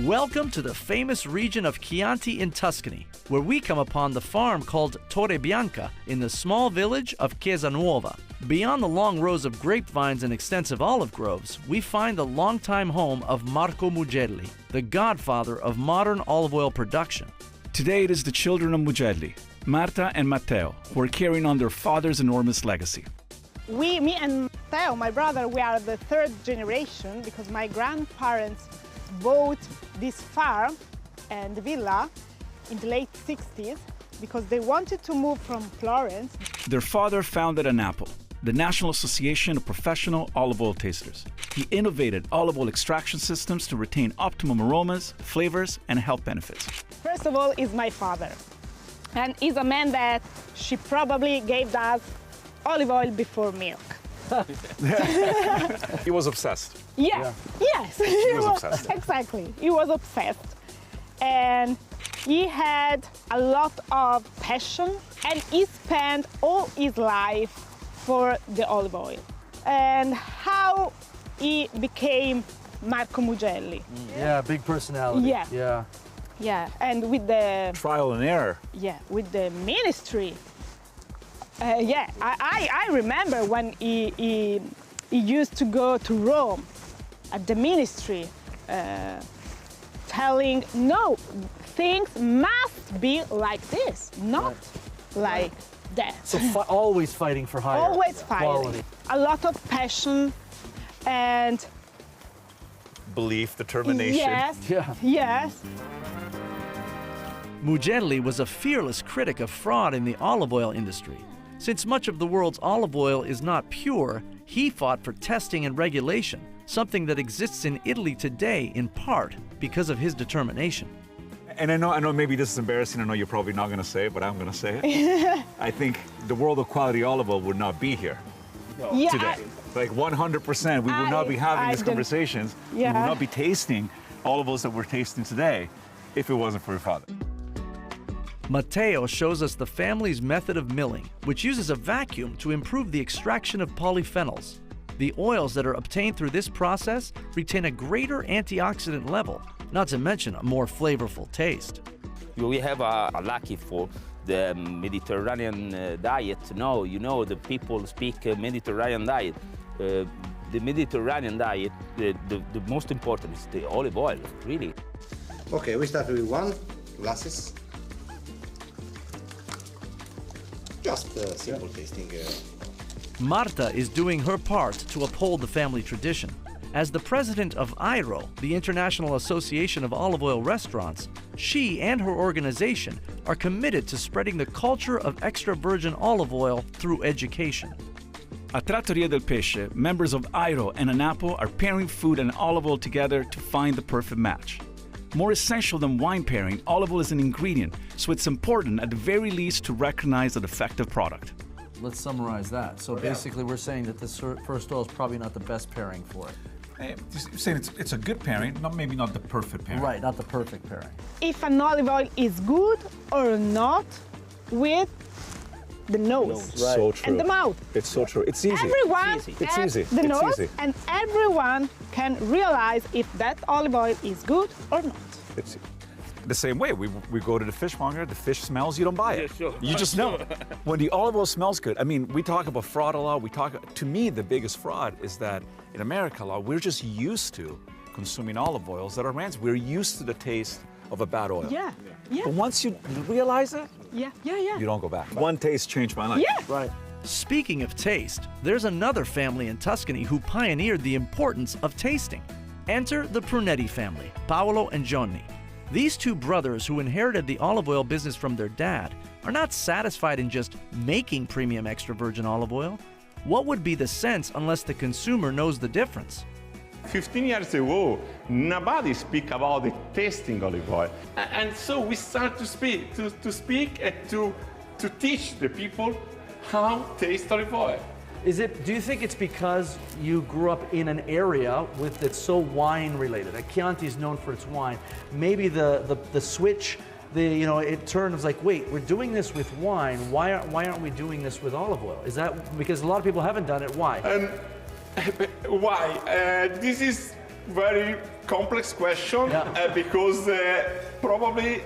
Welcome to the famous region of Chianti in Tuscany, where we come upon the farm called Torre Bianca in the small village of Chiesa Nuova. Beyond the long rows of grapevines and extensive olive groves, we find the longtime home of Marco Mugelli, the godfather of modern olive oil production. Today it is the children of Mugelli, Marta and Matteo, who are carrying on their father's enormous legacy. Me and Matteo, my brother, we are the third generation because my grandparents bought this farm and the villa in the late 60s because they wanted to move from Florence. Their father founded ANAPO, the National Association of Professional Olive Oil Tasters. He innovated olive oil extraction systems to retain optimum aromas, flavors, and health benefits. First of all is my father, and he's a man that she probably gave us olive oil before milk. He was obsessed. Yeah. Yes, he was obsessed. Exactly, he was obsessed. And he had a lot of passion, and he spent all his life for the olive oil. And how he became Marco Mugelli. Yeah, big personality. Yeah. Yeah, and with the Trial and error. Yeah, with the ministry. I remember when he used to go to Rome at the ministry, telling, no, things must be like this, not like that. So always fighting for higher Always fighting. quality. A lot of passion and Belief, determination. yes, Yeah. yes. Mugelli was a fearless critic of fraud in the olive oil industry. Since much of the world's olive oil is not pure, he fought for testing and regulation, something that exists in Italy today in part because of his determination. And I know maybe this is embarrassing. I know you're probably not going to say it, but I'm going to say it. I think the world of quality olive oil would not be here Yeah, today. Like 100%, we would not be having these conversations. We would not be tasting olive oils that we're tasting today if it wasn't for your father. Matteo shows us the family's method of milling, which uses a vacuum to improve the extraction of polyphenols. The oils that are obtained through this process retain a greater antioxidant level, not to mention a more flavorful taste. We have a lucky for the Mediterranean diet. No, you know, the people speak Mediterranean diet. The Mediterranean diet, the most important is the olive oil, really. Okay, we start with 1 glasses. Just simple tasting. Marta is doing her part to uphold the family tradition. As the president of IRO, the International Association of Olive Oil Restaurants, she and her organization are committed to spreading the culture of extra virgin olive oil through education. At Trattoria del Pesce, members of IRO and ANAPO are pairing food and olive oil together to find the perfect match. More essential than wine pairing, olive oil is an ingredient, so it's important at the very least to recognize a defective product. Let's summarize that. So basically we're saying that this first oil is probably not the best pairing for it. You're saying it's a good pairing, maybe not the perfect pairing. Right, not the perfect pairing. If an olive oil is good or not with the nose So true. and the mouth. It's so true. It's easy. Everyone It's easy. has It's the easy. nose, It's easy. and everyone can realize if that olive oil is good or not. It's the same way. We go to the fishmonger, the fish smells, you don't buy it. Yeah, sure. You just know. When the olive oil smells good, I mean, we talk about fraud a lot. To me, the biggest fraud is that in America, we're just used to consuming olive oils that are rancid. We're used to the taste of a bad oil. Yeah. But once you realize it, Yeah. you don't go back. One taste changed my life. Yeah. Right. Speaking of taste, there's another family in Tuscany who pioneered the importance of tasting. Enter the Prunetti family, Paolo and Johnny. These two brothers who inherited the olive oil business from their dad are not satisfied in just making premium extra virgin olive oil. What would be the sense unless the consumer knows the difference? 15 years ago, nobody speak about the tasting olive oil. And so we start to speak and to teach the people how to taste olive oil. Do you think it's because you grew up in an area that's so wine related? Like Chianti is known for its wine. Maybe the switch, it turned, it was like, wait, we're doing this with wine. Why aren't we doing this with olive oil? Is that because a lot of people haven't done it? Why? Why? This is very complex question because probably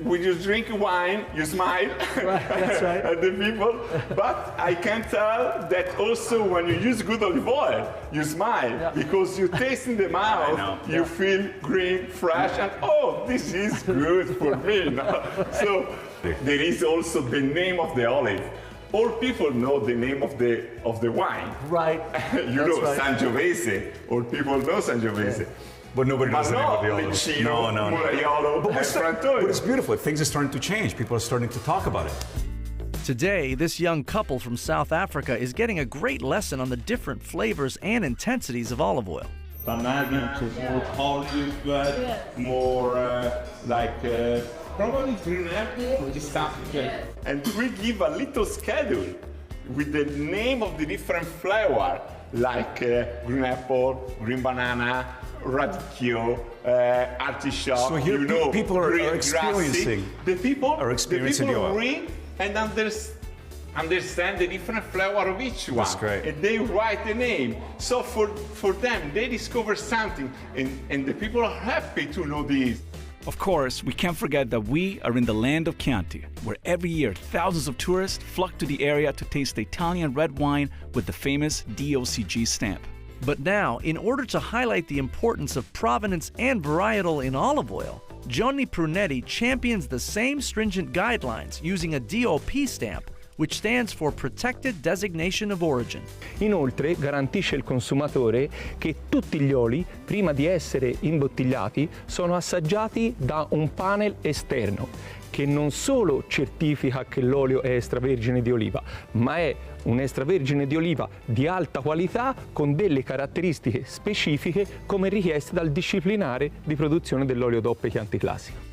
when you drink wine, you smile that's right. at the people. But I can tell that also when you use good olive oil, you smile because you taste in the mouth, you feel green, fresh, and oh, this is good for me. So there is also the name of the olive. All people know the name of the wine. Right. You know, Sangiovese. All people know Sangiovese. But nobody knows the name of the olive. Leccino, Muraiolo, and But Frantoio. it's beautiful. Things are starting to change. People are starting to talk about it. Today, this young couple from South Africa is getting a great lesson on the different flavors and intensities of olive oil. Banana, more olive, more probably green apple, this stuff. And we give a little schedule with the name of the different flavor, like green apple, green banana, radicchio, artichoke. So here people are experiencing. The people the oil. read and understand the different flavor of each one. That's great. And they write the name. So for them, they discover something, and the people are happy to know this. Of course, we can't forget that we are in the land of Chianti, where every year thousands of tourists flock to the area to taste the Italian red wine with the famous DOCG stamp. But now, in order to highlight the importance of provenance and varietal in olive oil, Gianni Prunetti champions the same stringent guidelines using a DOP stamp, which stands for Protected Designation of Origin. Inoltre garantisce il consumatore che tutti gli oli, prima di essere imbottigliati, sono assaggiati da un panel esterno che non solo certifica che l'olio è extravergine di oliva, ma è un extravergine di oliva di alta qualità con delle caratteristiche specifiche come richieste dal disciplinare di produzione dell'olio DOP Chianti Classico.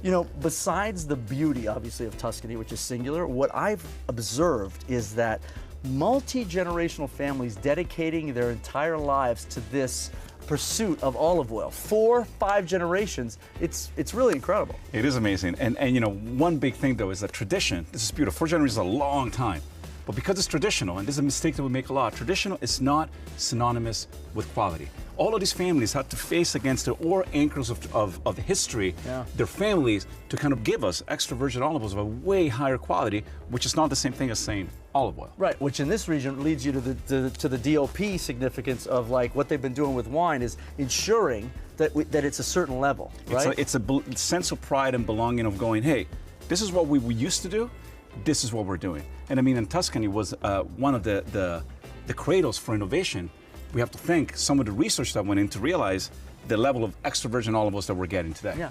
You know, besides the beauty, obviously, of Tuscany, which is singular, what I've observed is that multi-generational families dedicating their entire lives to this pursuit of olive oil. 4, 5 generations, it's really incredible. It is amazing. And you know, one big thing though is that tradition, this is beautiful. 4 generations is a long time. But because it's traditional, and this is a mistake that we make a lot, traditional is not synonymous with quality. All of these families had to face against the ore anchors of history, their families, to kind of give us extra virgin olive oils of a way higher quality, which is not the same thing as saying olive oil. Right, which in this region leads you to the DOP significance of like what they've been doing with wine is ensuring that it's a certain level, right? It's a sense of pride and belonging of going, hey, this is what we used to do, this is what we're doing. And I mean, in Tuscany was one of the cradles for innovation. We have to thank some of the research that went in to realize the level of extra virgin olive oils that we're getting today. Yeah.